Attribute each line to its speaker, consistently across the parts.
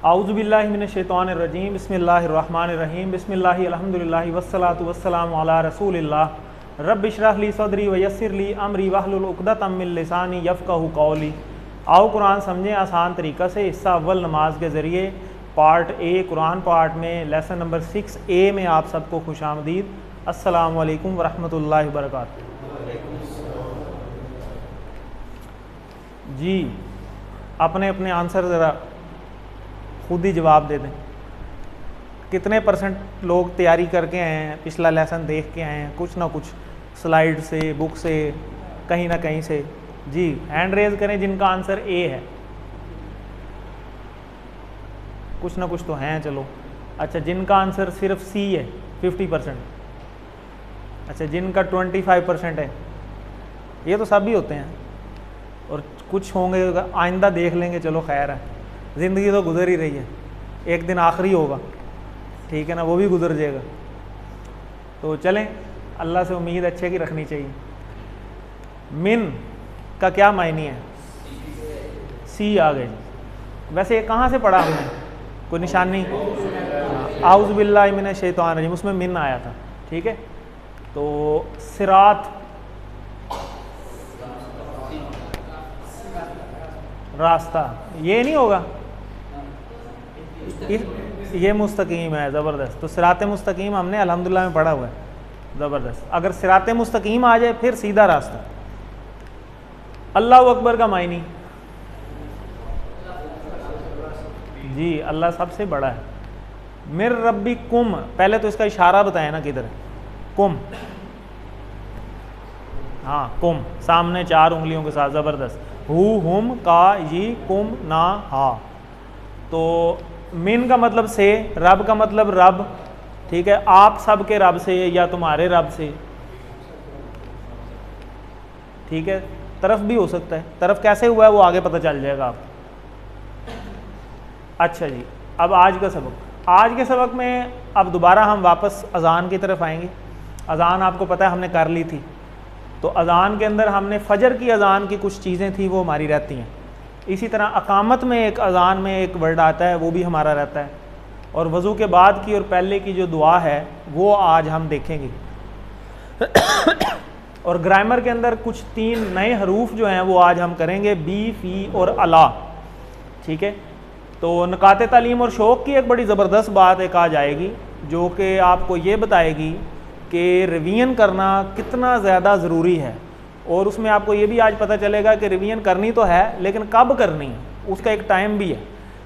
Speaker 1: आऊज़ुबिल्लाहि मिनश्शैतानिर्रजीम बिस्मिल्लाहिर्रहमानिर्रहीम बिस्मिल्लाहि अल्हम्दुलिल्लाहि वस्सलातु वस्सलामु अला रसूलिल्लाह रब्बि इश्रह ली सदरी वयस्सिर ली अमरी वहलुल उक़दतम मिन लिसानी यफ़क़हू क़ौली। आओ कुरान समझें आसान तरीक़ा से। हिस्सा अव्वल नमाज के ज़रिए पार्ट ए कुरान पार्ट में लेसन नंबर 6A में आप सबको खुशामदीद। अस्सलामु अलैकुम वरहमतुल्लाहि वबरकातुहू। जी अपने अपने आंसर ज़रा खुद ही जवाब दे दें। कितने % लोग तैयारी करके आए हैं, पिछला लेसन देख के आए हैं, कुछ ना कुछ स्लाइड से, बुक से, कहीं ना कहीं से। जी हैंड रेज करें जिनका आंसर ए है। कुछ ना कुछ तो हैं, चलो। अच्छा, जिनका आंसर सिर्फ सी है 50%। अच्छा, जिनका 25% है, ये तो सब ही होते हैं, और कुछ होंगे आइंदा देख लेंगे, चलो खैर है। ज़िंदगी तो गुजर ही रही है, एक दिन आखिरी होगा, ठीक है ना, वो भी गुजर जाएगा। तो चलें, अल्लाह से उम्मीद अच्छे की रखनी चाहिए। मिन का क्या मायने है? सी आ गए। वैसे ये कहाँ से पढ़ा हमने? कोई निशानी? आऊज़ुबिल्लाहि मिनश्शैतानिर्रजीम, उसमें मिन आया था, ठीक है। तो सिरात, रास्ता, ये नहीं होगा, ये मुस्तकीम है, ज़बरदस्त। तो सिरात मुस्तकीम हमने अल्हम्दुलिल्लाह में पढ़ा हुआ है, ज़बरदस्त। अगर सिरात मुस्तकीम आ जाए फिर सीधा रास्ता। अल्लाह अकबर का मायनी? जी अल्लाह सबसे बड़ा है। मिर रब्बी कुम, पहले तो इसका इशारा बताया ना किधर है, कुम। हाँ कुम, सामने 4 उंगलियों के साथ, ज़बरदस्त। हु हुम का ये कुम ना हा। तो मिन का मतलब से, रब का मतलब रब, ठीक है, आप सब के रब से या तुम्हारे रब से, ठीक है। तरफ भी हो सकता है, तरफ कैसे हुआ है वो आगे पता चल जाएगा आपको। अच्छा जी, अब आज का सबक। आज के सबक में अब दोबारा हम वापस अज़ान की तरफ आएंगे। अज़ान आपको पता है हमने कर ली थी, तो अज़ान के अंदर हमने फ़जर की अज़ान की कुछ चीज़ें थी वो हमारी रहती हैं। इसी तरह अकामत में एक अज़ान में एक वर्ड आता है, वो भी हमारा रहता है। और वज़ू के बाद की और पहले की जो दुआ है वो आज हम देखेंगे। और ग्रामर के अंदर कुछ 3 नए हरूफ जो हैं वो आज हम करेंगे, बी, फ़ी और अला, ठीक है। तो नकाते तालीम और शौक़ की एक बड़ी ज़बरदस्त बात एक आज आएगी, जो कि आपको ये बताएगी कि रिवीजन करना कितना ज़्यादा ज़रूरी है। और उसमें आपको ये भी आज पता चलेगा कि रिवीजन करनी तो है, लेकिन कब करनी है उसका एक टाइम भी है।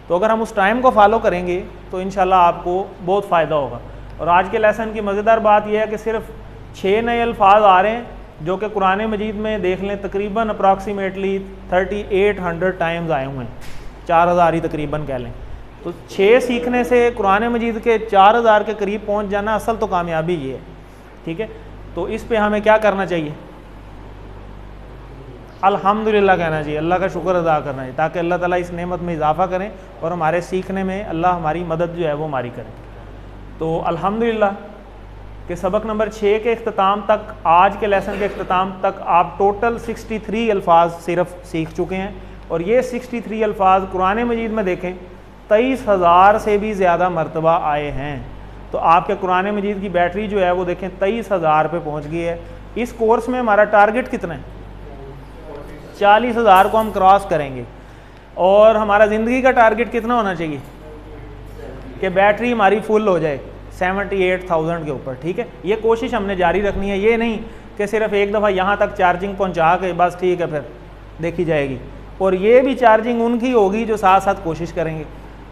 Speaker 1: तो अगर हम उस टाइम को फॉलो करेंगे तो इंशाल्लाह आपको बहुत फ़ायदा होगा। और आज के लेसन की मज़ेदार बात यह है कि सिर्फ 6 नए अल्फाज आ रहे हैं, जो कि कुरान मजीद में देख लें तकरीबन अप्रॉक्सीमेटली 3800 टाइम्स आए हुए हैं, 4000 ही तकरीबन कह लें। तो 6 सीखने से कुरान मजीद के 4000 के करीब पहुँच जाना असल तो कामयाबी ये है, ठीक है। तो इस पे हमें क्या करना चाहिए? अल्हम्दुलिल्लाह कहना चाहिए, अल्लाह का शुक्र अदा करना चाहिए, ताकि अल्लाह ताला इस नेमत में इजाफ़ा करें और हमारे सीखने में अल्लाह हमारी मदद जो है वो हमारी करें। तो अल्हम्दुलिल्लाह के सबक नंबर 6 के अख्ताम तक, आज के लेसन के अख्ताम तक आप टोटल 63 अल्फाज सिर्फ सीख चुके हैं। और ये 63 अल्फाज कुरान मजीद में देखें 23,000 से भी ज़्यादा मरतबा आए हैं। तो आपके कुरान मजीद की बैटरी जो है वो देखें 23,000 पे पहुंच गई है। इस कोर्स में हमारा टारगेट कितना है? 40,000 को हम क्रॉस करेंगे। और हमारा ज़िंदगी का टारगेट कितना होना चाहिए कि बैटरी हमारी फुल हो जाए 78,000 के ऊपर, ठीक है। ये कोशिश हमने जारी रखनी है, ये नहीं कि सिर्फ एक दफ़ा यहाँ तक चार्जिंग पहुँचा के बस ठीक है फिर देखी जाएगी। और ये भी चार्जिंग उनकी होगी जो साथ साथ कोशिश करेंगे,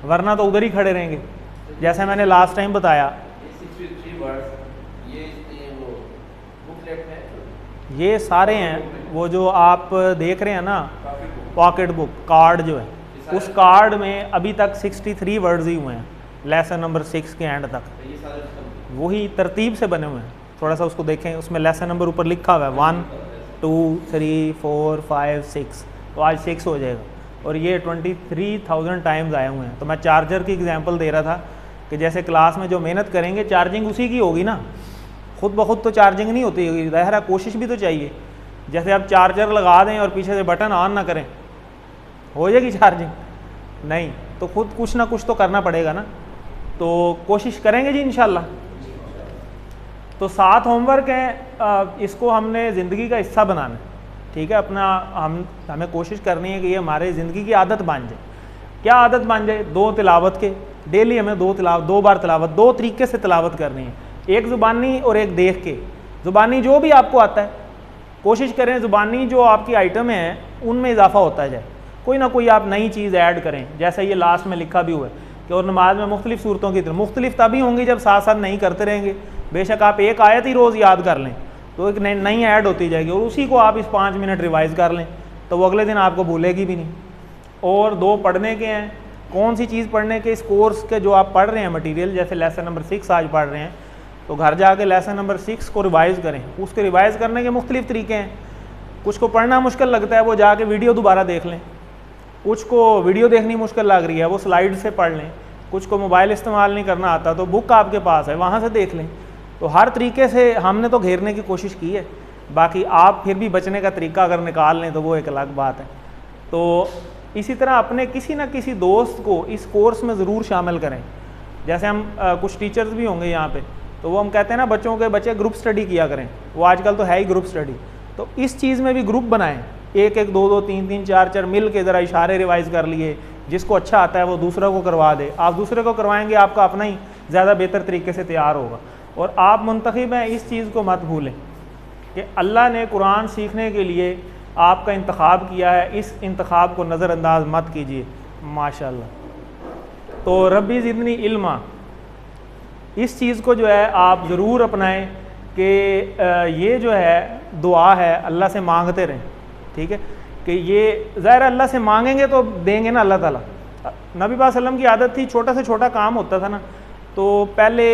Speaker 1: वरना तो उधर ही खड़े रहेंगे। जैसे मैंने लास्ट टाइम बताया, ये सारे हैं वो जो आप देख रहे हैं ना, पॉकेट बुक कार्ड जो है, उस कार्ड में अभी तक 63 वर्ड्स ही हुए हैं लेसन नंबर 6 के एंड तक। वही तरतीब से बने हुए हैं, थोड़ा सा उसको देखें, उसमें लेसन नंबर ऊपर लिखा हुआ है 1 2 3 4 5 6, तो आज 6 हो जाएगा। और ये 23,000 टाइम्स आए हुए हैं। तो मैं चार्जर की एग्जांपल दे रहा था कि जैसे क्लास में जो मेहनत करेंगे चार्जिंग उसी की होगी ना, खुद ब खुद तो चार्जिंग नहीं होती, ज़ाहिर है कोशिश भी तो चाहिए। जैसे आप चार्जर लगा दें और पीछे से बटन ऑन ना करें, हो जाएगी चार्जिंग? नहीं, तो खुद कुछ ना कुछ तो करना पड़ेगा ना, तो कोशिश करेंगे जी इंशाल्लाह। तो 7 होमवर्क हैं, इसको हमने ज़िंदगी का हिस्सा बनाना है, ठीक है। अपना हमें कोशिश करनी है कि ये हमारे ज़िंदगी की आदत बन जाए। क्या आदत बन जाए? 2 तिलावत के, डेली हमें 2 बार तिलावत, 2 तरीके से तिलावत करनी है, एक ज़ुबानी और एक देख के। ज़ुबानी जो भी आपको आता है कोशिश करें ज़ुबानी जो आपकी आइटम हैं उनमें इजाफा होता जाए, कोई ना कोई आप नई चीज़ ऐड करें। जैसे ये लास्ट में लिखा भी हुआ है कि और नमाज में मुख्तलिफ़ सूरतों की मुख्तलिफ तभी होंगी जब साथ साथ नहीं करते रहेंगे। बेशक आप एक आयत ही रोज़ याद कर लें तो एक नई ऐड होती जाएगी, और उसी को आप इस 5 मिनट रिवाइज़ कर लें तो वो अगले दिन आपको भूलेगी भी नहीं। और 2 पढ़ने के हैं, कौन सी चीज़ पढ़ने के? इस कोर्स के जो आप पढ़ रहे हैं मटेरियल, जैसे लेसन नंबर 6 आज पढ़ रहे हैं, तो घर जाके लेसन नंबर 6 को रिवाइज़ करें। उसके रिवाइज़ करने के मुख्तलिफ़ तरीके हैं। कुछ को पढ़ना मुश्किल लगता है वो जाके वीडियो दोबारा देख लें, कुछ को वीडियो देखनी मुश्किल लग रही है वो स्लाइड से पढ़ लें, कुछ को मोबाइल इस्तेमाल नहीं करना आता तो बुक आपके पास है वहाँ से देख लें। तो हर तरीके से हमने तो घेरने की कोशिश की है, बाकी आप फिर भी बचने का तरीका अगर निकाल लें तो वो एक अलग बात है। तो इसी तरह अपने किसी ना किसी दोस्त को इस कोर्स में ज़रूर शामिल करें। जैसे हम कुछ टीचर्स भी होंगे यहाँ पे, तो वो हम कहते हैं ना बच्चों के बच्चे ग्रुप स्टडी किया करें, वो आजकल तो है ही ग्रुप स्टडी। तो इस चीज़ में भी ग्रुप बनाएं, 1-1, 2-2, 3-3, 4-4 मिल के ज़रा इशारे रिवाइज़ कर लिए, जिसको अच्छा आता है वो दूसरा को करवा दे। आप दूसरे को करवाएंगे आपका अपना ही ज़्यादा बेहतर तरीके से तैयार होगा। और आप मुंतखब हैं, इस चीज़ को मत भूलें कि अल्लाह ने कुरान सीखने के लिए आपका इंतखाब किया है, इस इंतखाब को नज़रअंदाज मत कीजिए। माशाअल्लाह। तो रब्बी ज़िदनी इल्मा, इस चीज़ को जो है आप ज़रूर अपनाएं कि ये जो है दुआ है अल्लाह से मांगते रहें, ठीक है। कि ये ज़ाहिर अल्लाह से मांगेंगे तो देंगे ना अल्लाह ताला। नबी पाक सल्लम की आदत थी, छोटा से छोटा काम होता था ना तो पहले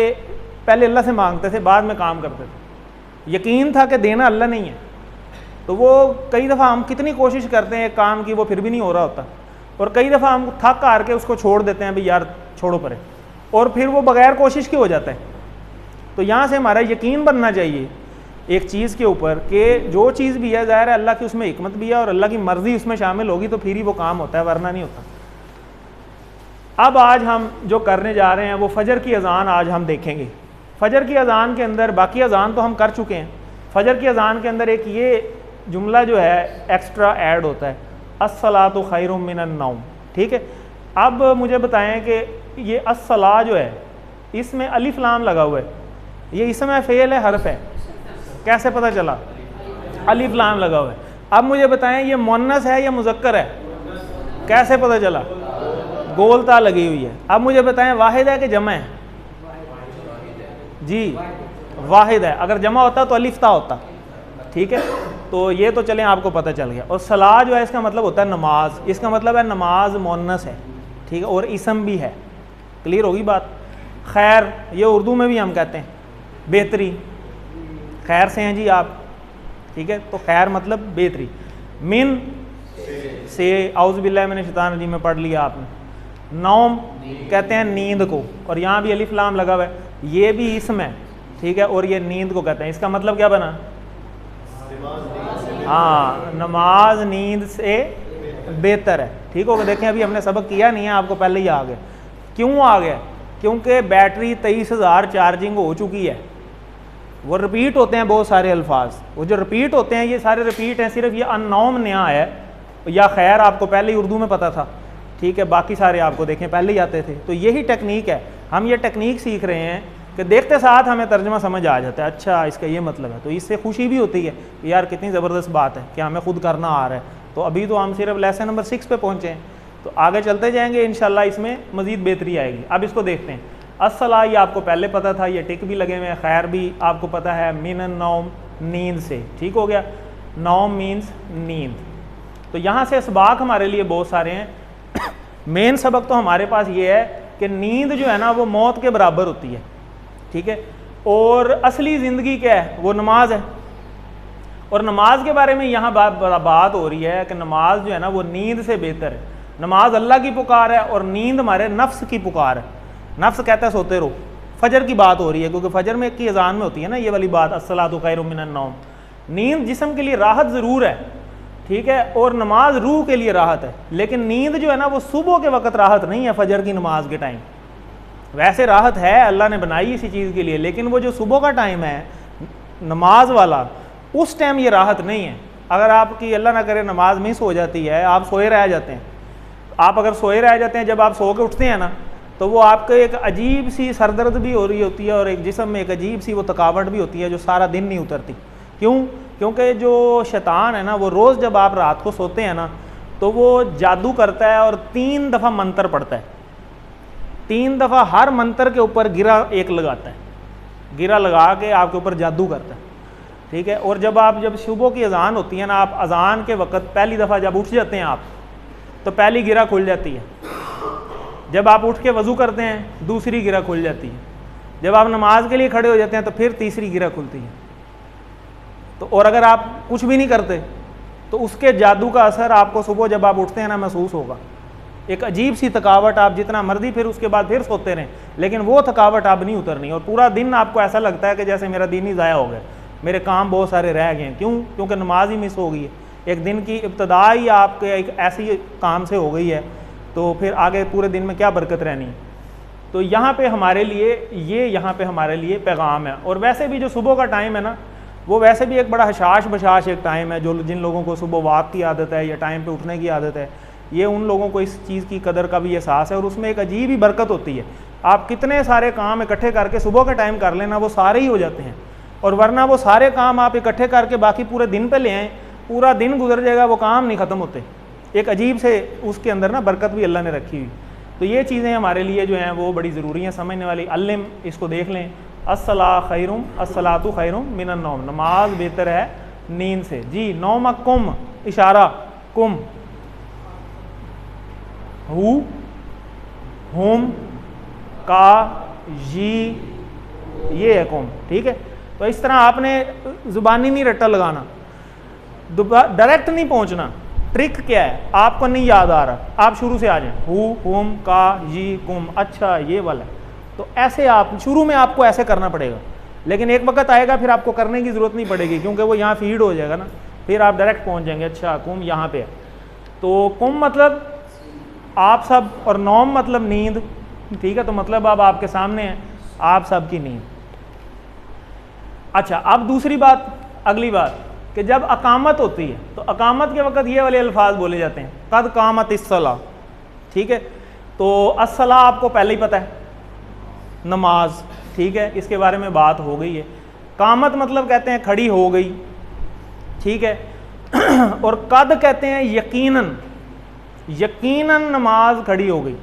Speaker 1: अल्लाह से मांगते थे, बाद में काम करते थे। यकीन था कि देना अल्लाह नहीं है। तो वो कई दफ़ा हम कितनी कोशिश करते हैं काम की, वो फिर भी नहीं हो रहा होता, और कई दफ़ा हम थक हार के उसको छोड़ देते हैं, भाई यार छोड़ो परे, और फिर वो बग़ैर कोशिश के हो जाता है। तो यहाँ से हमारा यकीन बनना चाहिए एक चीज़ के ऊपर कि जो चीज़ भी है ज़ाहिर है अल्लाह की उसमें हिकमत भी है और अल्लाह की मर्ज़ी उसमें शामिल होगी तो फिर ही वो काम होता है, वरना नहीं होता। अब आज हम जो करने जा रहे हैं वो फ़जर की अज़ान आज हम देखेंगे। फ़जर की अज़ान के अंदर, बाकी अज़ान तो हम कर चुके हैं, फ़जर की अज़ान के अंदर एक ये जुमला जो है एक्स्ट्रा ऐड होता है, अस्सलातु खैरुम मिनन नौम, ठीक है। अब मुझे बताएं कि ये अस्सला जो है इसमें अलिफ लाम लगा हुआ है, ये इसमें फ़ेल है, हर्फ है, कैसे पता चला? अलिफ लाम लगा हुआ है। अब मुझे बताएं ये मुन्नस है या मुज़क्कर है, कैसे पता चला? गोलता लगी हुई है। अब मुझे बताएं वाहिद है कि जमा है? जी वाहिद है, अगर जमा होता तो अलिफ ता होता, ठीक है। तो ये तो चलें आपको पता चल गया। और सला जो है इसका मतलब होता है नमाज, इसका मतलब है नमाज मुन्नस है, ठीक है, और इसम भी है। क्लियर होगी बात? खैर ये उर्दू में भी हम कहते हैं बेहतरी, खैर से हैं जी आप, ठीक है। तो खैर मतलब बेहतरी। मिन से औज़ु बिल्लाहि मिनश शैतानिर रजीम में पढ़ लिया आपने। नौम कहते हैं नींद को, और यहाँ भी अलिफ लाम लगा हुआ है, ये भी इसम है, ठीक है, और ये नींद को कहते हैं। इसका मतलब क्या बना? हाँ, नमाज नींद से बेहतर है, ठीक होगा। देखें अभी हमने सबक किया नहीं है, आपको पहले ही आ गया। क्यों आ गया? क्योंकि बैटरी 23,000 चार्जिंग हो चुकी है। वो रिपीट होते हैं बहुत सारे अल्फाज, वो जो रिपीट होते हैं ये सारे रिपीट हैं, सिर्फ ये अन्नौम नया है, या खैर आपको पहले ही उर्दू में पता था, ठीक है, बाकी सारे आपको देखें पहले ही आते थे। तो यही टेक्निक है, हम ये टेक्निक सीख रहे हैं कि देखते साथ हमें तर्जमा समझ आ जाता है, अच्छा इसका ये मतलब है। तो इससे खुशी भी होती है कि यार कितनी ज़बरदस्त बात है कि हमें खुद करना आ रहा है। तो अभी तो हम सिर्फ लेसन नंबर 6 पे पहुँचे हैं, तो आगे चलते जाएंगे इंशाल्लाह, इसमें मज़ीद बेहतरी आएगी। अब इसको देखते हैं। अस्सला ये आपको पहले पता था, ये टिक भी लगे हुए हैं। खैर भी आपको पता है, मिनन नौम नींद से, ठीक हो गया। नौम मीन्स नींद। तो यहाँ से इसबाक हमारे लिए बहुत सारे हैं। मेन सबक तो हमारे पास ये है कि नींद जो है ना वो मौत के बराबर होती है, ठीक है। और असली ज़िंदगी क्या है? वो नमाज है। और नमाज के बारे में यहाँ बात हो रही है कि नमाज जो है ना वो नींद से बेहतर है। नमाज अल्लाह की पुकार है और नींद हमारे नफ्स की पुकार है। नफ्स कहता है सोते रहो। फजर की बात हो रही है क्योंकि फजर में की अजान में होती है ना ये वाली बात, अस्सलातु खैरुम मिनन नौम। नींद जिस्म के लिए राहत ज़रूर है, ठीक है, और नमाज रूह के लिए राहत है। लेकिन नींद जो है ना वो सुबह के वक्त राहत नहीं है, फजर की नमाज के टाइम। वैसे राहत है, अल्लाह ने बनाई इसी चीज़ के लिए, लेकिन वो जो सुबह का टाइम है नमाज वाला, उस टाइम ये राहत नहीं है। अगर आपकी अल्लाह ना करे नमाज मिस हो जाती है, आप सोए रह जाते हैं, आप अगर सोए रह जाते हैं, जब आप सो के उठते हैं ना, तो वो आपको एक अजीब सी सरदर्द भी हो रही होती है और एक जिस्म में एक अजीब सी वो थकावट भी होती है जो सारा दिन नहीं उतरती। क्यों? क्योंकि जो शैतान है ना वो रोज़ जब आप रात को सोते हैं ना तो वो जादू करता है और 3 दफ़ा मंत्र पढ़ता है। 3 दफ़ा हर मंत्र के ऊपर गिरा एक लगाता है, गिरा लगा के आपके ऊपर जादू करता है। ठीक है, और जब सुबह की अजान होती है ना, आप अजान के वक़्त पहली दफ़ा जब उठ जाते हैं आप, तो पहली गिरा खुल जाती है। जब आप उठ के वज़ू करते हैं दूसरी गिरा खुल जाती है। जब आप नमाज के लिए खड़े हो जाते हैं तो फिर तीसरी गिरा खुलती है। तो और अगर आप कुछ भी नहीं करते तो उसके जादू का असर आपको सुबह जब आप उठते हैं ना महसूस होगा। एक अजीब सी थकावट, आप जितना मर्जी फिर उसके बाद फिर सोते रहें, लेकिन वो थकावट आप नहीं उतरनी, और पूरा दिन आपको ऐसा लगता है कि जैसे मेरा दिन ही ज़ाया हो गया, मेरे काम बहुत सारे रह गए हैं। क्यों? क्योंकि नमाज ही मिस हो गई है। एक दिन की इब्तदा ही आपके एक ऐसी काम से हो गई है, तो फिर आगे पूरे दिन में क्या बरकत रहनी है। तो यहाँ पे हमारे लिए पैगाम है। और वैसे भी जो सुबह का टाइम है ना, वो वैसे भी एक बड़ा हशाश बशाश एक टाइम है। जो जिन लोगों को सुबह वॉक की आदत है या टाइम पे उठने की आदत है, ये उन लोगों को इस चीज़ की कदर का भी एहसास है, और उसमें एक अजीब ही बरकत होती है। आप कितने सारे काम इकट्ठे करके सुबह का टाइम कर लेना, वो सारे ही हो जाते हैं, और वरना वो सारे काम आप इकट्ठे करके बाकी पूरे दिन पे ले आएँ, पूरा दिन गुजर जाएगा, वो काम नहीं ख़त्म होते। एक अजीब से उसके अंदर ना बरकत भी अल्लाह ने रखी हुई। तो ये चीज़ें हमारे लिए जो हैं वो बड़ी ज़रूरी हैं, समझने वाली। अल्लिम, इसको देख लें। अस्सलातु खैरुम मिनन नौम, नमाज बेहतर है नींद से। जी, नौम कुम, इशारा कुम, हु, हुम, का, जी, ये है कुम। ठीक है, तो इस तरह आपने ज़ुबानी नहीं रट्टा लगाना, डायरेक्ट नहीं पहुंचना। ट्रिक क्या है? आपको नहीं याद आ रहा, आप शुरू से आ जाएं, हु, हुम, का, जी, कुम, अच्छा ये वाला। तो ऐसे आप शुरू में आपको ऐसे करना पड़ेगा, लेकिन एक वक्त आएगा फिर आपको करने की ज़रूरत नहीं पड़ेगी, क्योंकि वो यहाँ फीड हो जाएगा ना, फिर आप डायरेक्ट पहुँच जाएंगे। अच्छा, कुम यहाँ पे है, तो कुम मतलब आप सब, और नौम मतलब नींद। ठीक है, तो मतलब अब आपके सामने है आप सब की नींद। अच्छा, अब दूसरी बात, अगली बात कि जब अकामत होती है तो अकामत के वक़्त ये वाले अल्फाज बोले जाते हैं, कद कामत इस्सला। ठीक है, तो अस्सला आपको पहले ही पता है, नमाज। ठीक है, इसके बारे में बात हो गई है। कामत मतलब कहते हैं खड़ी हो गई। ठीक है, और कद कहते हैं यकीनन, यकीनन नमाज खड़ी हो गई।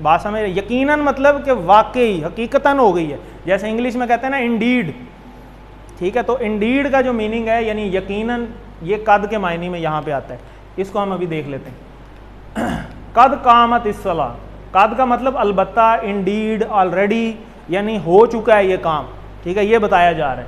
Speaker 1: बात समझ रहे? यकीनन मतलब कि वाकई हकीकतन हो गई है, जैसे इंग्लिश में कहते हैं ना इंडीड। ठीक है, तो इंडीड का जो मीनिंग है यानी यकीनन, ये कद के मायने में यहाँ पे आता है। इसको हम अभी देख लेते हैं। कद कामत इस्सला, कद का मतलब अलबत्ता, इंडीड, ऑलरेडी, यानी हो चुका है ये काम। ठीक है, ये बताया जा रहा है,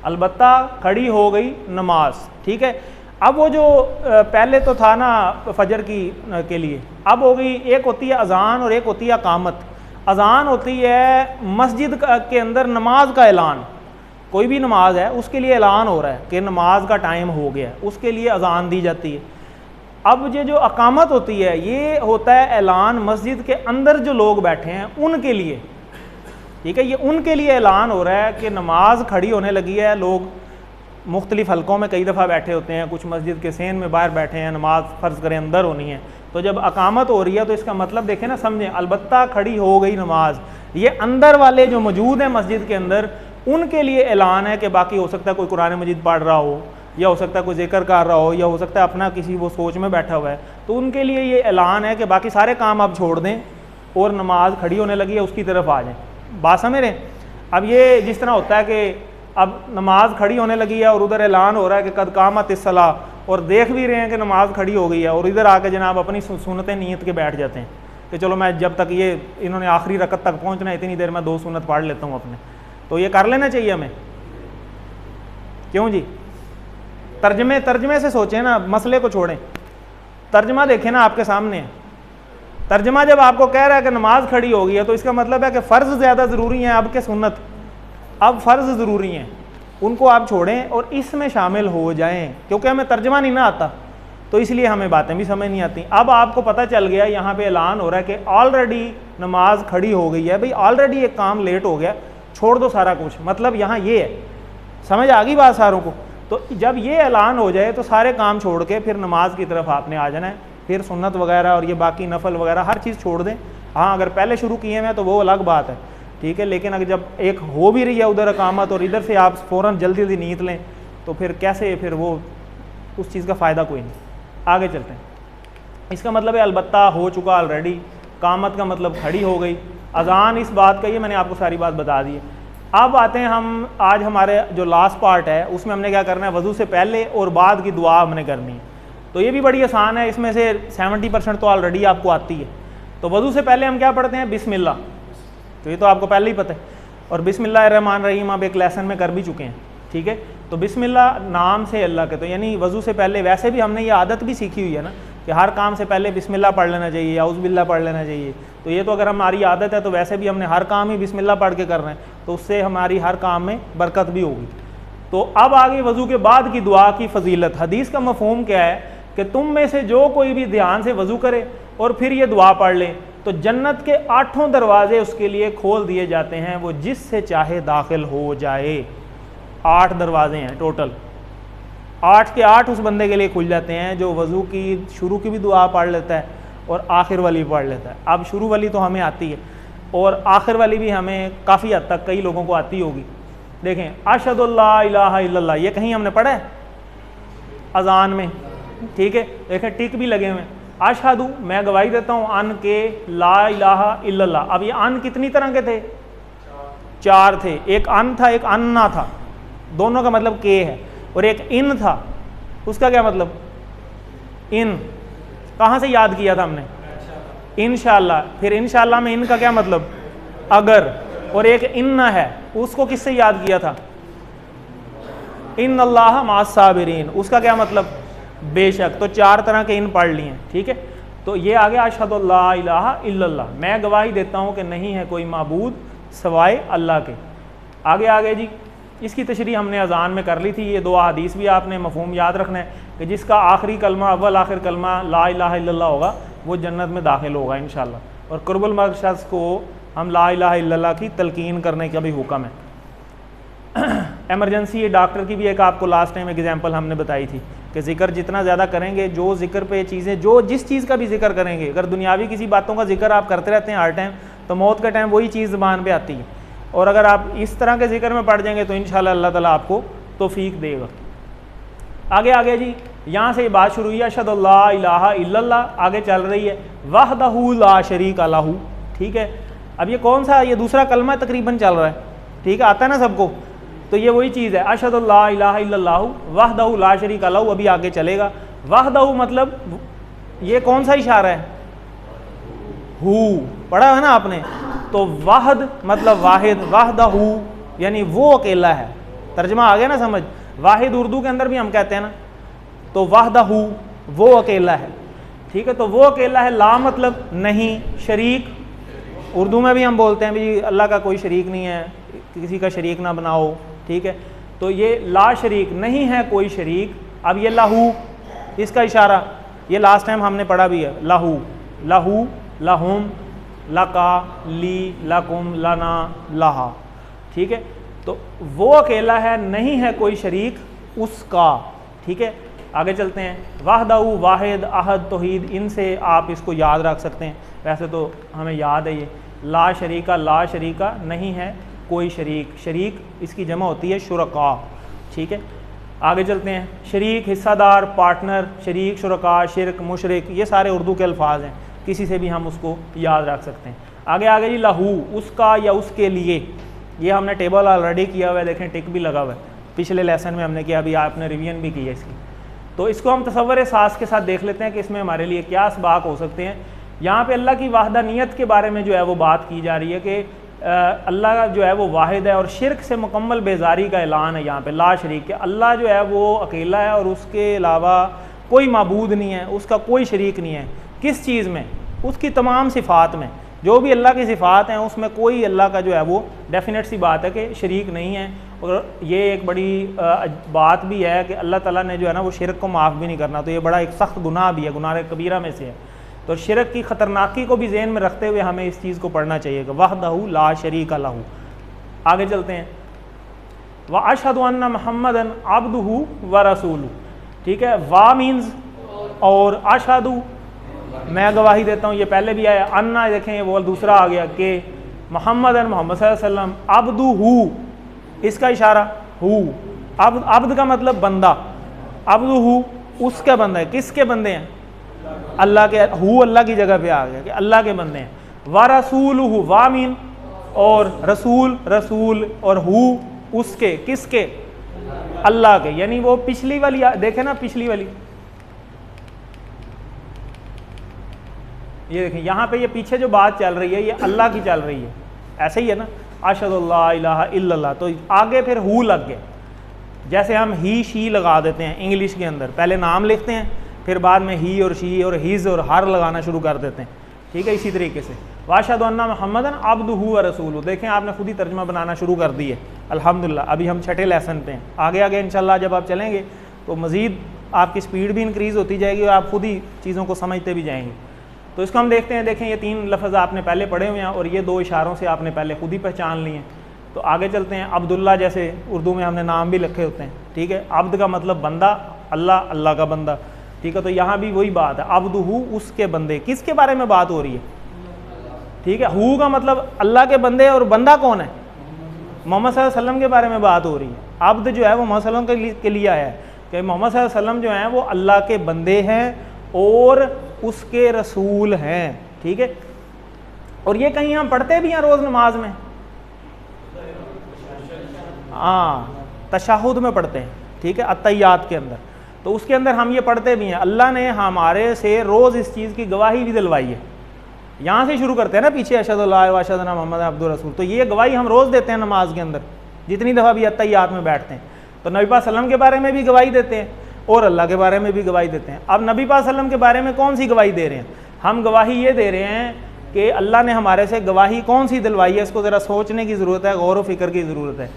Speaker 1: अलबत्ता खड़ी हो गई नमाज। ठीक है, अब वो जो पहले तो था ना फजर की के लिए, अब हो गई, एक होती है अजान और एक होती है अकामत। अजान होती है मस्जिद के अंदर नमाज का ऐलान, कोई भी नमाज है उसके लिए ऐलान हो रहा है कि नमाज का टाइम हो गया, उसके लिए अजान दी जाती है। अब ये जो अकामत होती है ये होता है ऐलान मस्जिद के अंदर जो लोग बैठे हैं उनके लिए। ठीक है, ये उनके लिए ऐलान हो रहा है कि नमाज खड़ी होने लगी है। लोग मुख्तलिफ हलकों में कई दफ़ा बैठे होते हैं, कुछ मस्जिद के सेन में बाहर बैठे हैं, नमाज फ़र्ज़ करें अंदर होनी है, तो जब अकामत हो रही है तो इसका मतलब देखें ना, समझें, अलबत्ता खड़ी हो गई नमाज। ये अंदर वाले जो मौजूद हैं मस्जिद के अंदर, उनके लिए ऐलान है कि बाकी हो सकता है कोई कुरान मजीद पढ़ रहा हो, या हो सकता है कोई जिक्र कर रहा हो, या हो सकता है अपना किसी वो सोच में बैठा हुआ है, तो उनके लिए ये ऐलान है कि बाकी सारे काम आप छोड़ दें और नमाज खड़ी होने लगी है उसकी तरफ आ जाएं। बात समझ रहे हैं? अब ये जिस तरह होता है कि अब नमाज खड़ी होने लगी है और उधर ऐलान हो रहा है कि कद कामत इस्सला, और देख भी रहे हैं कि नमाज खड़ी हो गई है, और इधर आके जनाब अपनी सुन्नतें नीयत के बैठ जाते हैं कि चलो मैं जब तक ये इन्होंने आखिरी रकत तक पहुँचना है इतनी देर में 2 सुन्नत पढ़ लेता हूँ अपने। तो ये कर लेना चाहिए हमें, क्यों जी? तर्जमे से सोचें ना, मसले को छोड़ें, तर्जमा देखें ना आपके सामने है। तर्जमा जब आपको कह रहा है कि नमाज खड़ी हो गई है तो इसका मतलब है कि फ़र्ज़ ज़्यादा ज़रूरी है अब के सुन्नत, अब फ़र्ज़ ज़रूरी हैं। उनको आप छोड़ें और इसमें शामिल हो जाएं, क्योंकि हमें तर्जमा नहीं ना आता तो इसलिए हमें बातें भी समझ नहीं आती। अब आपको पता चल गया, यहाँ पे ऐलान हो रहा है कि ऑलरेडी नमाज खड़ी हो गई है, भाई ऑलरेडी एक काम लेट हो गया, छोड़ दो सारा कुछ, मतलब यहाँ ये है, समझ आ गई बात सारों को। तो जब ये ऐलान हो जाए तो सारे काम छोड़ के फिर नमाज की तरफ आपने आ जाना है, फिर सुन्नत वगैरह और ये बाकी नफल वगैरह हर चीज़ छोड़ दें। हाँ, अगर पहले शुरू किए हैं तो वो अलग बात है, ठीक है, लेकिन अगर जब एक हो भी रही है उधर अकामत और इधर से आप फ़ौरन जल्दी जल्दी नीयत लें तो फिर कैसे, फिर वो उस चीज़ का फ़ायदा कोई नहीं। आगे चलते हैं। इसका मतलब है अलबत्ता हो चुका ऑलरेडी, कामत का मतलब खड़ी हो गई, अजान इस बात का, ये मैंने आपको सारी बात बता दी है। अब आते हैं हम, आज हमारे जो लास्ट पार्ट है उसमें हमने क्या करना है, वज़ू से पहले और बाद की दुआ हमने करनी है। तो ये भी बड़ी आसान है, इसमें से 70% तो ऑलरेडी आपको आती है। तो वज़ू से पहले हम क्या पढ़ते हैं, बिस्मिल्लाह, तो ये तो आपको पहले ही पता है, और बिस्मिल्लाहिर्रहमानिर्रहीम आप एक लेसन में कर भी चुके हैं, ठीक है। तो बिस्मिल्लाह नाम से अल्लाह के, तो यानी वज़ू से पहले वैसे भी हमने ये आदत भी सीखी हुई है ना कि हर काम से पहले बिस्मिल्लाह पढ़ लेना चाहिए, औज़ु बिल्लाह पढ़ लेना चाहिए। तो ये तो अगर हमारी आदत है तो वैसे भी हमने हर काम ही बिस्मिल्लाह पढ़ के करना है, तो उससे हमारी हर काम में बरकत भी होगी। तो अब आगे वज़ू के बाद की दुआ की फजीलत। हदीस का मफ़हूम क्या है कि तुम में से जो कोई भी ध्यान से वज़ू करे और फिर ये दुआ पढ़ ले तो जन्नत के 8 दरवाजे उसके लिए खोल दिए जाते हैं, वो जिससे चाहे दाखिल हो जाए। 8 दरवाजे हैं टोटल, 8 के 8 उस बंदे के लिए खुल जाते हैं जो वज़ू की शुरू की भी दुआ पढ़ लेता है और आखिर वाली पढ़ लेता है। अब शुरू वाली तो हमें आती है और आखिर वाली भी हमें काफ़ी हद तक कई लोगों को आती होगी। देखें, अशहदु अल्ला इलाहा इल्लल्लाह, ये कहीं हमने पढ़ा है अजान में, ठीक है। देखें टिक भी लगे हुए हैं, अशहदु मैं गवाही देता हूँ अन के ला इलाहा इल्लल्लाह। अब ये अन कितनी तरह के थे, 4 थे, एक अन था एक अन्ना था, दोनों का मतलब के है, और एक इन था, उसका क्या मतलब इन, कहाँ से याद किया था हमने, इंशाअल्लाह। फिर इंशाअल्लाह में इन का क्या मतलब अगर, और एक इन्ना है, उसको किससे याद किया था, इन्नल्लाह मास साबिरीन, उसका क्या मतलब बेशक। तो 4 तरह के इन पढ़ लिए, ठीक है। तो ये आ गया अशहदु अल्ला इलाहा इल्लल्लाह, मैं गवाही देता हूँ कि नहीं है कोई माबूद सवाए अल्लाह के। आगे जी, इसकी तशरीह हमने अजान में कर ली थी। ये 2 हदीस भी आपने मफहूम याद रखना है कि जिसका आखिरी कलमा अव्वल आखिर कलमा ला इलाहा इल्लल्लाह होगा वो जन्नत में दाखिल होगा इंशाअल्लाह। और कुर्बुल मक़सद को हम ला इलाहा इल्लल्लाह की तलकीन करने का भी हुक्म है। एमरजेंसी डॉक्टर की भी एक आपको लास्ट टाइम एग्जांपल हमने बताई थी कि ज़िक्र जितना ज़्यादा करेंगे, जो ज़िक्र पे चीज़ें, जो जिस चीज़ का भी जिक्र करेंगे, अगर दुनियावी किसी बातों का जिक्र आप करते रहते हैं हर टाइम, तो मौत के टाइम वही चीज़ ज़बान पे आती है। और अगर आप इस तरह के जिक्र में पढ़ जाएंगे तो इंशाअल्लाह अल्लाह ताला आपको तौफीक देगा। आगे जी, यहाँ से ये बात शुरू हुई है अशहदु अल्ला इलाहा इल्लल्लाह, आगे चल रही है वहदहू ला शरीका लहू, ठीक है। अब ये कौन सा, ये दूसरा कलमा तकरीबन चल रहा है, ठीक है, आता है ना सबको। तो ये वही चीज़ है, अशहदु अल्ला इलाहा इल्लल्लाहु वहदहू ला शरीका लहू, अभी आगे चलेगा। वहदहू मतलब ये कौन सा इशारा है, हु, पढ़ा है ना आपने। तो वाहद मतलब वाहिद, वहदहू यानी वो अकेला है, तर्जमा आ गया ना समझ। वाहिद उर्दू के अंदर भी हम कहते हैं ना, तो वहदहू वो अकेला है, ठीक है। तो वो अकेला है, ला मतलब नहीं, शरीक उर्दू में भी हम बोलते हैं भी अल्लाह का कोई शरीक नहीं है, किसी का शरीक ना बनाओ, ठीक है। तो ये ला शरीक, नहीं है कोई शरीक। अब ये लहू, इसका इशारा ये लास्ट टाइम हमने पढ़ा भी है, लहू लहू लहुम लका ली लकुम लना लहा, ठीक है। तो वो अकेला है, नहीं है कोई शरीक उसका, ठीक है। आगे चलते हैं, वाहदहू वाहिद अहद तौहीद, इनसे आप इसको याद रख सकते हैं, वैसे तो हमें याद है ये। ला शरीका, ला शरीका नहीं है कोई शरीक, शरीक इसकी जमा होती है शुरका, ठीक है। आगे चलते हैं, शरीक हिस्सादार, पार्टनर, शरीक, शुरका, शिरक, मुशरिक, ये सारे उर्दू के अल्फाज हैं, किसी से भी हम उसको याद रख सकते हैं। आगे जी, लहू उसका या उसके लिए, ये हमने टेबल ऑलरेडी किया हुआ है, देखें टिक भी लगा हुआ है, पिछले लेसन में हमने किया, अभी आपने रिवीजन भी की है इसकी। तो इसको हम तसव्वुर सास के साथ देख लेते हैं कि इसमें हमारे लिए क्या असबाक हो सकते हैं। यहाँ पे अल्लाह की वाहदानियत के बारे में जो है वो बात की जा रही है कि अल्लाह जो है वो वाहिद है और शिरक से मुकम्मल बेजारी का ऐलान है यहाँ पे, ला शरीक के। अल्लाह जो है वो अकेला है और उसके अलावा कोई माबूद नहीं है, उसका कोई शरीक नहीं है। किस चीज़ में, उसकी तमाम सिफ़ात में, जो भी अल्लाह की सिफ़ात हैं उसमें कोई अल्लाह का जो है वो डेफिनेट सी बात है कि शरीक नहीं है। और ये एक बड़ी बात भी है कि अल्लाह ताला ने जो है ना वो शिरक को माफ़ भी नहीं करना, तो ये बड़ा एक सख्त गुनाह भी है, गुनाह कबीरा में से है। तो शिरक की ख़तरनाकी को भी ज़हन में रखते हुए हमें इस चीज़ को पढ़ना चाहिए कि वहदहू ला शरीका लहू। आगे चलते हैं, व अशहदु अन्ना मुहम्मदन अब्दुहु व रसूलुहु। ठीक है, वा मीन्स और, अशहदु मैं गवाही देता हूँ, ये पहले भी आया। अन्ना देखें वो दूसरा आ गया कि मोहम्मदन मोहम्मद सल्लल्लाहु अलैहि वसल्लम, अब्दुहु इसका इशारा हु, अब्द का मतलब बंदा, अब्दुहु उसके बंदा है। किसके बंदे हैं? अल्लाह के। हु अल्लाह की जगह पे आ गया कि अल्लाह के बंदे हैं। व रसूलुहु, वा मीन और, रसूल रसूल, और हु उसके, किसके? अल्लाह के। यानी वो पिछली वाली देखे ना, पिछली वाली ये देखें यहाँ पे, ये पीछे जो बात चल रही है ये अल्लाह की चल रही है, ऐसे ही है ना, अशहदु ला इलाहा इल्लल्लाह। तो आगे फिर हु लग गए, जैसे हम ही शी लगा देते हैं इंग्लिश के अंदर, पहले नाम लिखते हैं फिर बाद में ही और शी और हिज और हर लगाना शुरू कर देते हैं। ठीक है, इसी तरीके से वाशहदु अन्ना मुहम्मदन अब्दुहु व रसूलुहु। देखें आपने खुद ही तर्जुमा बनाना शुरू कर दी है अल्हम्दुलिल्लाह। अभी हम छठे लेसन पे हैं, आगे आगे इंशाल्लाह जब आप चलेंगे तो मज़ीद आपकी स्पीड भी इंक्रीज़ होती जाएगी और आप खुद ही चीज़ों को समझते भी जाएंगे। तो इसको हम देखते हैं। देखें ये 3 लफ्ज़ आपने पहले पढ़े हुए हैं और ये 2 इशारों से आपने पहले खुद ही पहचान लिए हैं। तो आगे चलते हैं। अब्दुल्ला, जैसे उर्दू में हमने नाम भी लिखे होते हैं। ठीक है, अब्द का मतलब बंदा, अल्लाह अल्लाह का बंदा। ठीक है, तो यहाँ भी वही बात है, अब्दुहु उसके बंदे। किसके बारे में बात हो रही है? ठीक है, हु का मतलब अल्लाह के बंदे, और बंदा कौन है? मोहम्मद सल्लल्लाहु अलैहि वसल्लम के बारे में बात हो रही है। अब्द जो है वो मोहम्मद सल्लल्लाहु अलैहि वसल्लम के लिए आया है कि मोहम्मद सल्लल्लाहु अलैहि वसल्लम जो हैं वो अल्लाह के बंदे हैं और उसके रसूल हैं। ठीक है, और ये कहीं हम पढ़ते भी हैं रोज़ नमाज में, हाँ तशहुद में पढ़ते हैं। ठीक है, अत्तहियात के अंदर, तो उसके अंदर हम ये पढ़ते भी हैं, अल्लाह ने हमारे से रोज़ इस चीज़ की गवाही भी दिलवाई है। यहाँ से शुरू करते हैं ना पीछे, अशहदु अल्ला व अशहदु अन्ना मुहम्मदन अब्दुहु व रसूलुहु। तो ये गवाही हम रोज़ देते हैं नमाज के अंदर, जितनी दफ़ा भी अत्तहियात में बैठते हैं। तो नबी पाक सल्लम के बारे में भी गवाही देते हैं और अल्लाह के बारे में भी गवाही देते हैं। अब नबी पाक सल्लम के बारे में कौन सी गवाही दे रहे हैं? हम गवाही ये दे रहे हैं कि अल्लाह ने हमारे से गवाही कौन सी दिलवाई है। इसको ज़रा सोचने की ज़रूरत है, गौर व फिक्र की ज़रूरत है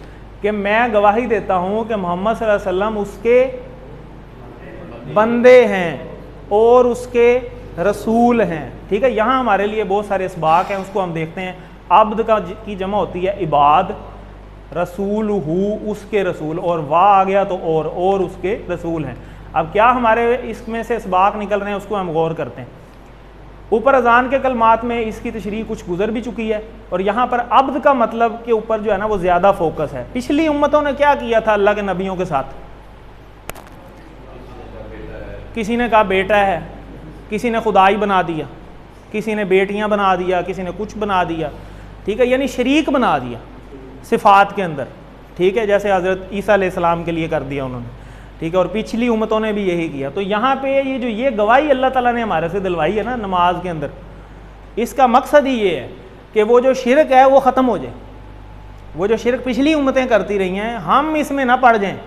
Speaker 1: कि मैं गवाही देता हूँ कि मोहम्मद सल्लल्लाहु अलैहि वसल्लम उसके बंदे हैं और उसके रसूल हैं। ठीक है, यहाँ हमारे लिए बहुत सारे इसबाक हैं, उसको हम देखते हैं। अब्द का की जमा होती है इबाद, रसूल हु उसके रसूल, और वाह आ गया तो और उसके रसूल हैं। अब क्या हमारे इसमें से इसबाक निकल रहे हैं, उसको हम गौर करते हैं। ऊपर अजान के कलमात में इसकी तशरीह कुछ गुजर भी चुकी है, और यहाँ पर अब्द का मतलब के ऊपर जो है ना वो ज़्यादा फोकस है। पिछली उम्मतों ने क्या किया था अल्लाह के नबियों के साथ? किसी ने कहा बेटा है, किसी ने खुदाई बना दिया, किसी ने बेटियां बना दिया, किसी ने कुछ बना दिया। ठीक है, यानी शरीक बना दिया सिफ़ात के अंदर। ठीक है, जैसे हज़रत ईसा अलैहिस्सलाम के लिए कर दिया उन्होंने। ठीक है, और पिछली उम्मतों ने भी यही किया। तो यहाँ पे ये गवाही अल्लाह ताला ने हमारे से दिलवाई है ना नमाज के अंदर, इसका मकसद ही ये है कि वो जो शिरक है वो ख़त्म हो जाए। वो जो शिरक पिछली उम्मतें करती रही हैं, हम इसमें ना पड़ जाएँ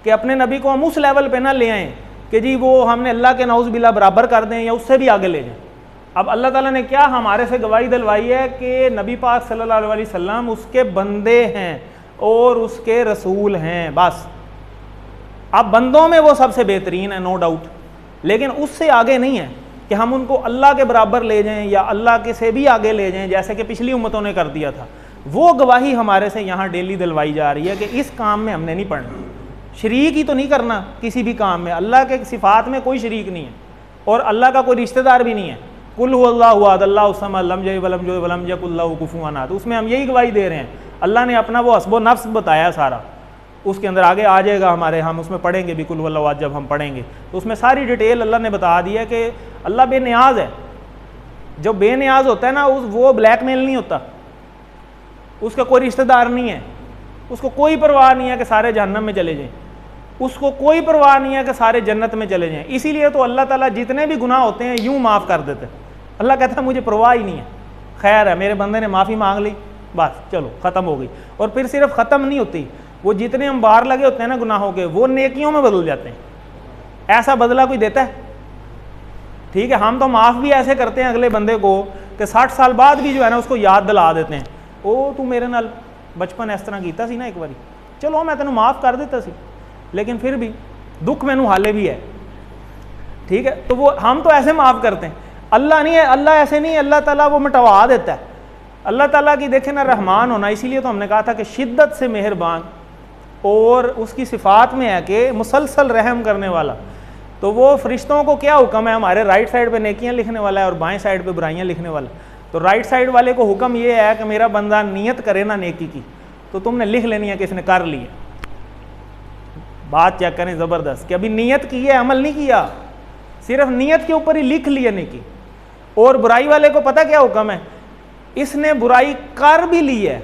Speaker 1: कि अपने नबी को हम उस लेवल पर ना ले आएँ कि जी वो हमने अल्लाह के नौज़ बिल्ला बराबर कर दें या उससे भी आगे ले जाएँ। अब अल्लाह ताला ने क्या हमारे से गवाही दिलवाई है कि नबी पाक सल्लल्लाहु अलैहि वसल्लम उसके बंदे हैं और उसके रसूल हैं, बस। अब बंदों में वो सबसे बेहतरीन है, नो डाउट, लेकिन उससे आगे नहीं है कि हम उनको अल्लाह के बराबर ले जाएं या अल्लाह के से भी आगे ले जाएं, जैसे कि पिछली उम्मतों ने कर दिया था। वो गवाही हमारे से यहाँ डेली दिलवाई जा रही है कि इस काम में हमने नहीं पढ़ना, शरीक ही तो नहीं करना किसी भी काम में। अल्लाह के सिफ़ात में कोई शरीक नहीं है और अल्लाह का कोई रिश्तेदार भी नहीं है। कुल हुवल्लाहु अहद अल्लाहु समद लम यलिद वलम यकुल लहू कुफुवन अहद, उसमें हम यही गवाही दे रहे हैं। अल्लाह ने अपना वो हस्बो नफ्स बताया सारा, उसके अंदर आगे आ जाएगा हमारे, हम उसमें पढ़ेंगे भी कुल हुवल्लाहु अहद जब हम पढ़ेंगे तो उसमें सारी डिटेल अल्लाह ने बता दी है कि अल्लाह बेनियाज है। जो बेनियाज होता है ना वो ब्लैकमेल नहीं होता, उसका कोई रिश्तेदार नहीं है, उसको कोई परवाह नहीं है कि सारे जहन्नम में चले जाएँ, उसको कोई परवाह नहीं है कि सारे जन्नत में चले जाएँ। इसीलिए तो अल्लाह ताला जितने भी गुनाह होते हैं यूँ माफ़ कर देते। अल्लाह कहता है मुझे परवाह ही नहीं है, खैर है मेरे बंदे ने माफ़ी मांग ली, बस चलो ख़त्म हो गई। और फिर सिर्फ ख़त्म नहीं होती, वो जितने हम बाहर लगे होते हैं ना गुनाहों के, वो नेकियों में बदल जाते हैं। ऐसा बदला कोई देता है? ठीक है, हम तो माफ़ भी ऐसे करते हैं अगले बंदे को कि 60 साल बाद भी जो है ना उसको याद दिला देते हैं, ओ तू मेरे नाल बचपन इस तरह कीता सी ना एक बारी, चलो मैं तेन माफ़ कर देता सी, लेकिन फिर भी दुख मैनू हाले भी है, ठीक है। तो वो हम तो ऐसे माफ़ करते हैं, अल्लाह नहीं है, अल्लाह ऐसे नहीं है, अल्लाह ताला वो मिटवा देता है। अल्लाह ताला की देखे ना रहमान होना, इसीलिए तो हमने कहा था कि शिद्दत से मेहरबान, और उसकी सिफ़ात में है कि मुसलसल रहम करने वाला। तो वो फरिश्तों को क्या हुक्म है, हमारे राइट साइड पे नेकियां लिखने वाला है और बाएं साइड पे बुराइयां लिखने वाला। तो राइट साइड वाले को हुक्म ये है कि मेरा बंदा नियत करे ना नेकी की, तो तुमने लिख लेनी है कि इसने कर ली है। बात चेक करें ज़बरदस्त कि अभी नियत की है, अमल नहीं किया, सिर्फ नियत के ऊपर ही लिख लिया नेकी। और बुराई वाले को पता क्या हुक्म है, इसने बुराई कर भी ली है,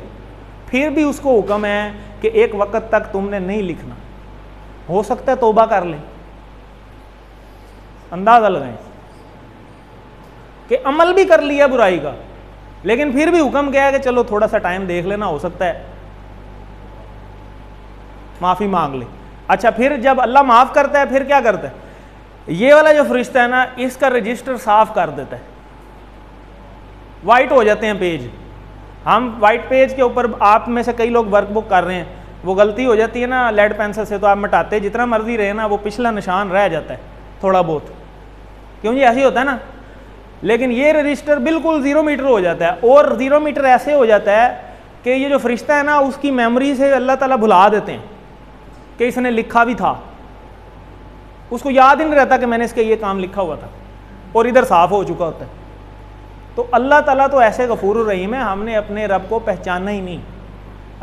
Speaker 1: फिर भी उसको हुक्म है कि एक वक्त तक तुमने नहीं लिखना, हो सकता है तौबा कर ले। अंदाजा लगाएं कि अमल भी कर लिया बुराई का, लेकिन फिर भी हुक्म क्या है कि चलो थोड़ा सा टाइम देख लेना, हो सकता है माफ़ी मांग ले। अच्छा, फिर जब अल्लाह माफ़ करता है फिर क्या करता है, ये वाला जो फरिश्ता है ना, इसका रजिस्टर साफ कर देता है, वाइट हो जाते हैं पेज। हम वाइट पेज के ऊपर, आप में से कई लोग वर्कबुक कर रहे हैं, वो गलती हो जाती है ना लेड पेंसिल से, तो आप मिटाते जितना मर्जी रहे ना, वो पिछला निशान रह जाता है थोड़ा बहुत, क्यों जी ऐसे ही होता है ना। लेकिन ये रजिस्टर बिल्कुल 0 मीटर हो जाता है, और 0 मीटर ऐसे हो जाता है कि ये जो फरिश्ता है ना, उसकी मेमोरी से अल्लाह ताला भुला देते हैं कि इसने लिखा भी था, उसको याद ही नहीं रहता कि मैंने इसके ये काम लिखा हुआ था, और इधर साफ हो चुका होता है। तो अल्लाह ताला तो ऐसे गफूर रहीम है, हमने अपने रब को पहचाना ही नहीं।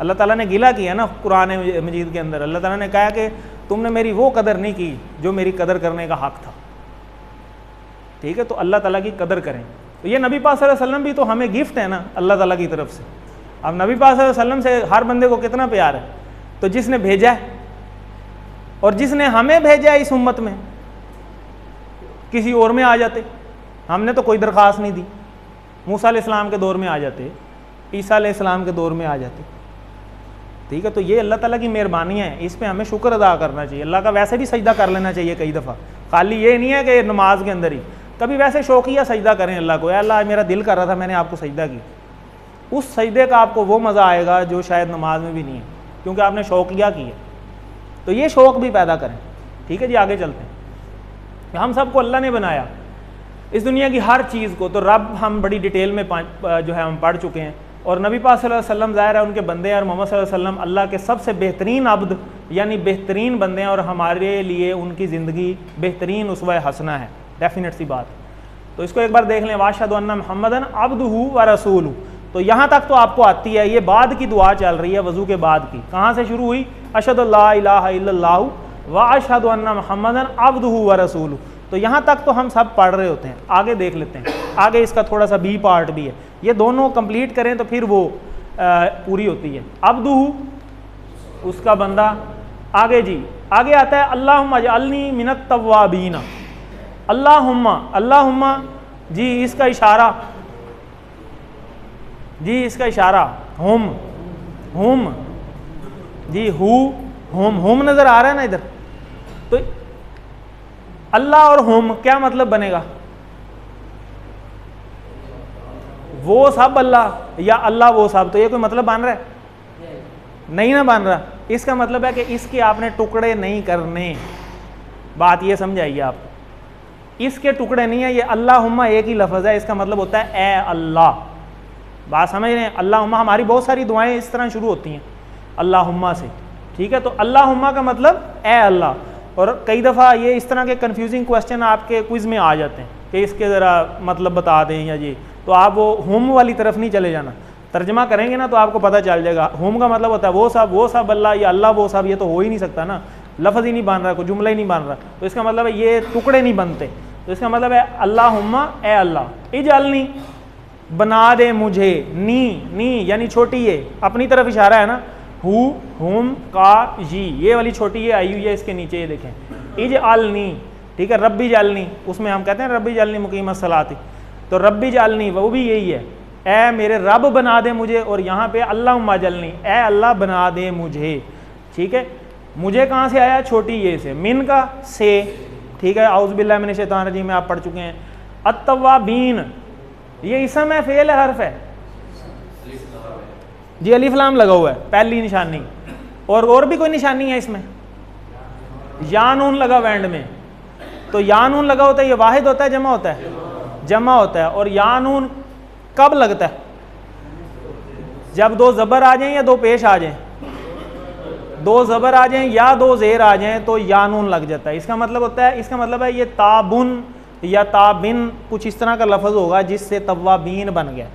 Speaker 1: अल्लाह ताला ने गिला किया ना कुरान मजीद के अंदर, अल्लाह ताला ने कहा कि तुमने मेरी वो कदर नहीं की जो मेरी कदर करने का हक था, ठीक है। तो अल्लाह ताला की कदर करें। तो ये नबी पाक सल्लल्लाहु अलैहि वसल्लम भी तो हमें गिफ्ट है ना अल्लाह ताला की तरफ से। अब नबी पाक सल्लल्लाहु अलैहि वसल्लम से हर बंदे को कितना प्यार है, तो जिसने भेजा है और जिसने हमें भेजा है इस उम्मत में, किसी और में आ जाते, हमने तो कोई दरख्वास्त नहीं दी, मूसा अलैहिस्सलाम के दौर में आ जाते, ईसा अलैहिस्सलाम के दौर में आ जाते, ठीक है। तो ये अल्लाह ताला की मेहरबानी है, इस पे हमें शुक्र अदा करना चाहिए। अल्लाह का वैसे भी सजदा कर लेना चाहिए कई दफ़ा, खाली ये नहीं है कि नमाज के अंदर ही, कभी वैसे शौकिया सजदा करें अल्लाह को, अल्लाह मेरा दिल कर रहा था मैंने आपको सजदा की, उस सजदे का आपको वो मज़ा आएगा जो शायद नमाज में भी नहीं है, क्योंकि आपने शौकिया की है। तो ये शौक़ भी पैदा करें, ठीक है जी। आगे चलते हैं। हम सबको अल्लाह ने बनाया, इस दुनिया की हर चीज़ को, तो रब हम बड़ी डिटेल में जो है हम पढ़ चुके हैं, और नबी पाक सल्लल्लाहु अलैहि वसल्लम ज़ाहिर है उनके बंदे हैं, और मोहम्मद सल्लल्लाहु अलैहि वसल्लम अल्लाह के सबसे बेहतरीन अब्द यानी बेहतरीन बंदे हैं, और हमारे लिए उनकी ज़िंदगी बेहतरीन उसवा हसना है, डेफिनेट सी बात। तो इसको एक बार देख लें, वाशहदु अन्ना मुहम्मदन अब्दुहु व रसूलुहु। तो यहाँ तक तो आपको आती है, ये बाद की दुआ चल रही है वज़ू के बाद की। कहाँ से शुरू हुई, अशहदु अल्ला इलाहा इल्लल्लाहु व अशहदु अन्ना मुहम्मदन अब्दुहु व रसूलुहु। तो यहाँ तक तो हम सब पढ़ रहे होते हैं। आगे देख लेते हैं, आगे इसका थोड़ा सा बी पार्ट भी है, ये दोनों कंप्लीट करें तो फिर वो पूरी होती है। अब्दुहु उसका बंदा। आगे जी, आगे आता है अल्लाहुम्मा अजअलनी मिनत तव्वाबीना। अल्लाहुम्मा, अल्लाहुम्मा जी इसका इशारा, जी इसका इशारा हुम, हुम जी, हुम नज़र आ रहा है ना इधर। तो अल्लाह और हुम क्या मतलब बनेगा, वो सब अल्लाह या अल्लाह वो सब, तो ये कोई मतलब बन रहा है नहीं ना बन रहा। इसका मतलब है कि इसके आपने टुकड़े नहीं करने, बात ये समझाइए आप, इसके टुकड़े नहीं है। ये अल्लाहुम्मा एक ही लफ्ज़ है, इसका मतलब होता है ए अल्लाह। बात समझ रहे हैं, अल्लाहुम्मा हमारी बहुत सारी दुआएं इस तरह शुरू होती हैं अल्लाहुम्मा से, ठीक है। तो अल्लाहुम्मा का मतलब ए अल्लाह। और कई दफ़ा ये इस तरह के कंफ्यूजिंग क्वेश्चन आपके क्विज़ में आ जाते हैं कि इसके ज़रा मतलब बता दें या ये, तो आप वो हुम वाली तरफ नहीं चले जाना, तर्जमा करेंगे ना तो आपको पता चल जाएगा। हुम का मतलब होता है वो सब अल्लाह, या अल्लाह वो सब, ये तो हो ही नहीं सकता ना, लफ्ज़ ही नहीं बन रहा, कोई जुमला ही नहीं बन रहा, तो इसका मतलब है ये टुकड़े नहीं बनते। तो इसका मतलब है अल्लाहुम्मा ए अल्लाह, इजअलनी बना दे मुझे, नी यानी छोटी, ये अपनी तरफ इशारा है ना, हु हुम का जी, ये वाली छोटी ये आई हुई है इसके नीचे, ये देखें इजअलनी, ठीक है। रब्बी जालनी, उसमें हम कहते हैं रब्बी जालनी मुकीमत सलाती, तो रब्बी जालनी वो भी यही है, ए मेरे रब बना दे मुझे। और यहाँ पे अल्लाहुम्मा जलनी, ए अल्लाह बना दे मुझे, ठीक है। मुझे कहाँ से आया, छोटी ये से, मिन का से, ठीक है। औज़ु बिल्लाहि मिनश शैतानिर रजीम में आप पढ़ चुके हैं। अत्तवाबीन, ये इसम है, फेल है, हर्फ है जी, अलिफ लाम लगा हुआ है, पहली निशानी। और भी कोई निशानी है इसमें? या नून लगा हुआ एंड में, तो या नून लगा होता है, ये वाहिद होता है जमा होता है? जमा होता है। और या नून कब लगता है? जब दो ज़बर आ जाएं या दो पेश आ जाएं? दो ज़बर आ जाएं या दो ज़ेर आ जाएं तो या नून लग जाता है। इसका मतलब होता है, इसका मतलब है ये ताबुन या ताबिन कुछ इस तरह का लफ्ज़ होगा जिससे तव्वाबीन बन गया,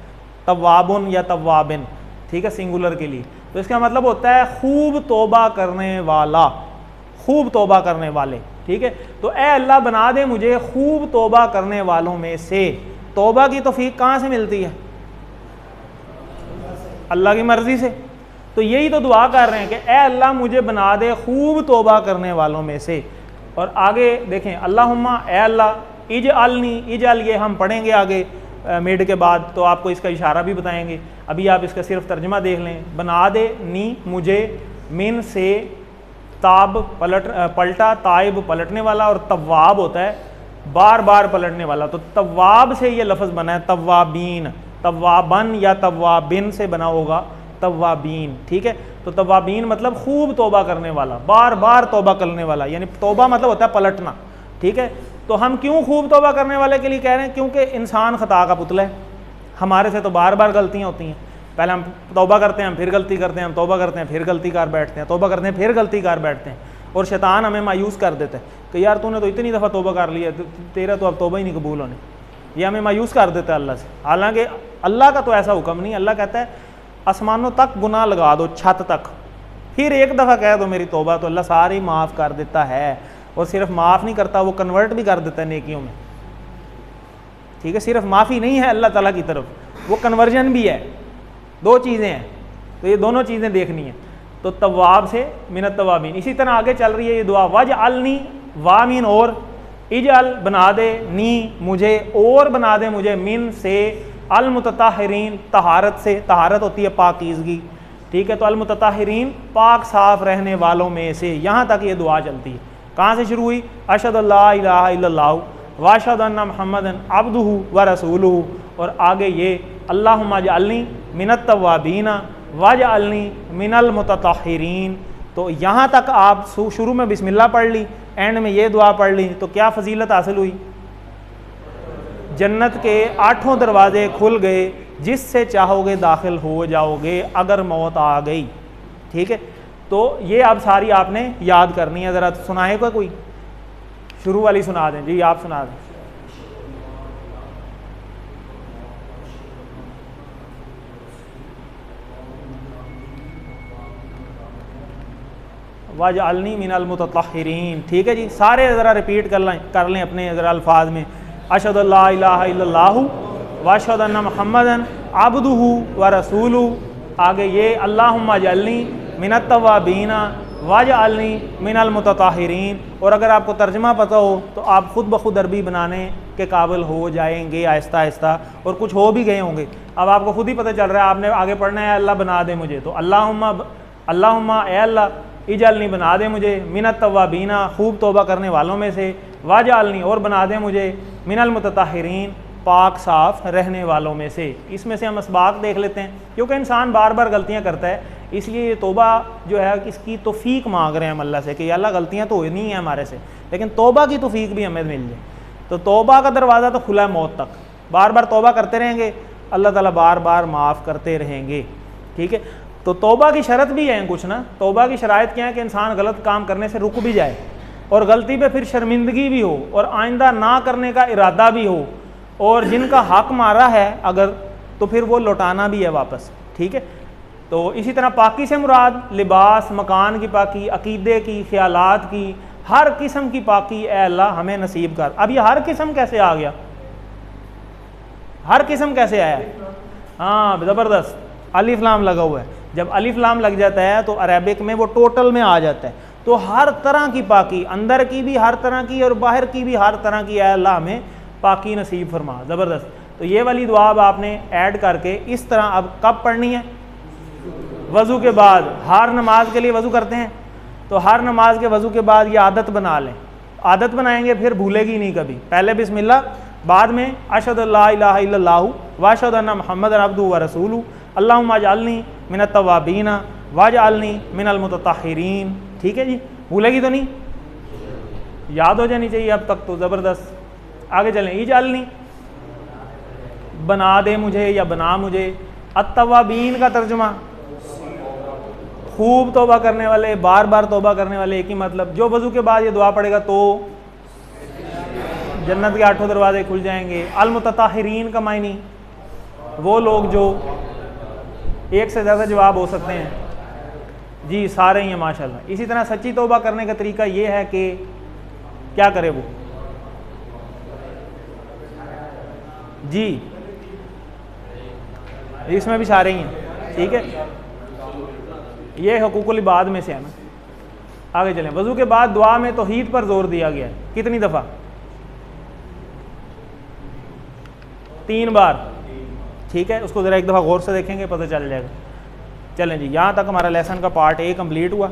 Speaker 1: तव्वाबुन या तव्वाबिन, ठीक है, सिंगुलर के लिए। तो इसका मतलब होता है खूब तौबा करने वाला, खूब तौबा करने वाले, ठीक है। तो ए अल्लाह बना दे मुझे खूब तौबा करने वालों में से। तौबा की तौफीक कहाँ से मिलती है? अल्लाह की मर्ज़ी से। तो यही तो दुआ कर रहे हैं कि ए अल्लाह मुझे बना दे खूब तौबा करने वालों में से। और आगे देखें, अल्लाहुम्मा, ए अल्लाह, इज अलनी, इज अल ये हम पढ़ेंगे आगे मिड के बाद, तो आपको इसका इशारा भी बताएंगे। अभी आप इसका सिर्फ तर्जमा देख लें। बना दे नी मुझे, मिन से, ताब पलटा, ताइब पलटने वाला, और तव्वाब होता है बार बार पलटने वाला। तो तव्वाब से ये लफ्ज़ बना है तव्वाबीन, तव्वाबन या तव्वाबिन से बना होगा तव्वाबीन, ठीक है। तो तव्वाबीन मतलब खूब तौबा करने वाला, बार बार तौबा करने वाला, यानी तौबा मतलब होता है पलटना, ठीक है। तो हम क्यों खूब तौबा करने वाले के लिए कह रहे हैं? क्योंकि इंसान खता का पुतला है, हमारे से तो बार बार गलतियाँ होती हैं। पहले हम तौबा करते हैं, हम फिर गलती करते हैं, हम तौबा करते हैं, फिर गलती कर बैठते हैं, तौबा करते हैं, फिर गलती कर बैठते हैं। और शैतान हमें मायूस कर देता है कि यार तूने तो इतनी दफ़ा तौबा कर लिया, तेरा तो अब तौबा ही नहीं कबूल होने। ये हमें मायूस कर देता है अल्लाह से। हालांकि अल्लाह का तो ऐसा हुक्म नहीं। अल्लाह कहता है आसमानों तक गुनाह लगा दो, छत तक, फिर एक दफ़ा कह दो मेरी तौबा, तो अल्लाह सारी माफ़ कर देता है। और सिर्फ माफ़ नहीं करता, वो कन्वर्ट भी कर देता है नेकियों में, ठीक है। सिर्फ माफ़ी नहीं है अल्लाह ताला की तरफ, वो कन्वर्जन भी है। दो चीज़ें हैं, तो ये दोनों चीज़ें देखनी है। तो तव्वाब से मिनत तव्वाबीन। इसी तरह आगे चल रही है ये दुआ, वज अलनी, वामीन और, इज अल बना दे, नी मुझे, और बना दे मुझे, मिन से, अल मुतताहिरीन तहारत से, तहारत होती है पाकीज़गी, ठीक है। तो अल मुतताहिरीन पाक साफ रहने वालों में से। यहाँ तक ये दुआ चलती है। कहाँ से शुरू हुई? अशहदु अल्ला इलाहा इल्लल्लाहु व अशहदु अन्ना मुहम्मदन अब्दुहु व रसूलुहु। और आगे ये अल्लाहुम्मा जअलनी मिनत तव्वाबीना वजअलनी मिनल मुतताहिरीन। तो यहाँ तक आप शुरू में बिस्मिल्लाह पढ़ ली, एंड में ये दुआ पढ़ ली, तो क्या फजीलत हासिल हुई? जन्नत के 8 दरवाजे खुल गए, जिससे चाहोगे दाखिल हो जाओगे अगर मौत आ गई, ठीक है। तो ये अब सारी आपने याद करनी है। ज़रा सुनाए कोई शुरू वाली सुना दें जी, आप सुना दें। वजअलनी मिनल मुतत्तहिरीन, ठीक है जी। सारे ज़रा रिपीट कर लें अपने ज़रा अल्फाज में। अशहदु अल्ला इलाहा इल्लल्लाहु व अशहदु अन्ना मुहम्मदन अब्दुहु व रसूलुहु। आगे ये अल्लाहुम्मा जअलनी मिनत तव्वाबीना वजअलनी मिनल मुतत्तहिरीन। और अगर आपको तर्जमा पता हो तो आप ख़ुद ब खुद अरबी बनाने के काबिल हो जाएंगे आहिस्ता आहिस्ता, और कुछ हो भी गए होंगे। अब आपको खुद ही पता चल रहा है, आपने आगे पढ़ना है अल्लाह बना दे मुझे, तो अल्लाहुम्मा ए अल्लाह इजअलनी बना दे मुझे मिनत तव्वाबीना खूब तौबा करने वालों में से, वजअलनी और बना दे मुझे मिनल मुतत्तहिरीन पाक साफ रहने वालों में से। इसमें से हम असबाब देख लेते हैं, क्योंकि इंसान बार बार गलतियां करता है, इसलिए ये तौबा जो है इसकी तौफीक मांग रहे हैं हम अल्लाह से कि अल्लाह गलतियां तो नहीं है हमारे से, लेकिन तौबा की तौफीक भी हमें मिल जाए। तो तौबा का दरवाज़ा तो खुला है मौत तक, बार बार तौबा करते रहेंगे, अल्लाह ताला बार बार माफ़ करते रहेंगे, ठीक है। तो तौबा की शरत भी है कुछ ना। तौबा की शराइत क्या है कि इंसान गलत काम करने से रुक भी जाए, और गलती पे फिर शर्मिंदगी भी हो, और आइंदा ना करने का इरादा भी हो, और जिनका हक मारा है अगर, तो फिर वो लौटाना भी है वापस, ठीक है। तो इसी तरह पाकी से मुराद लिबास, मकान की पाकी, अकीदे की, ख्यालात की, हर किस्म की पाकी ए अल्लाह हमें नसीब कर। अब ये हर किस्म कैसे आ गया? हर किस्म कैसे आया? हाँ ज़बरदस्त, अलिफ लाम लगा हुआ है। जब अलिफ लाम लग जाता है तो अरेबिक में वो टोटल में आ जाता है। तो हर तरह की पाकी, अंदर की भी हर तरह की और बाहर की भी हर तरह की, अल्लाह हमें पाकी नसीब फरमा। ज़बरदस्त। तो ये वाली दुआ अब आपने ऐड करके इस तरह अब कब पढ़नी है? वज़ू के बाद। हर नमाज के लिए वज़ू करते हैं, तो हर नमाज के वज़ू के बाद ये आदत बना लें। आदत बनाएंगे फिर भूलेगी नहीं कभी। पहले बिस्मिल्लाह, बाद में अशहदु अल्ला इलाहा इल्लल्लाहु व अशहदु अन्ना मुहम्मदन अब्दुहु व रसूलुहु, अल्लाहुम्मा जअलनी मिनत तव्वाबीना वाजअलनी मिनल मुतताहिरीन। ठीक है जी, भूलेगी तो नहीं, याद हो जानी चाहिए अब तक तो, ज़बरदस्त। आगे चलें, इजअलनी बना दे मुझे या बना मुझे। अत्तवाबीन का तर्जुमा खूब तौबा करने वाले, बार बार तौबा करने वाले, एक ही मतलब। जो वज़ू के बाद ये दुआ पड़ेगा तो जन्नत के 8 दरवाजे खुल जाएंगे। अल मुतताहिरीन का मायनी वो लोग जो, एक से ज़्यादा जवाब हो सकते हैं जी, सारे ही हैं माशाल्लाह। इसी तरह सच्ची तौबा करने का तरीका ये है कि क्या करे वो जी, इसमें भी सारे ही हैं। ठीक है, ये हुकूकुल इबाद में से है ना। आगे चलें, वज़ू के बाद दुआ में तौहीद पर जोर दिया गया है। कितनी दफ़ा? 3 बार। ठीक है, उसको ज़रा एक दफ़ा गौर से देखेंगे, पता चल जाएगा। चलें जी, यहाँ तक हमारा लेसन का पार्ट A कंप्लीट हुआ।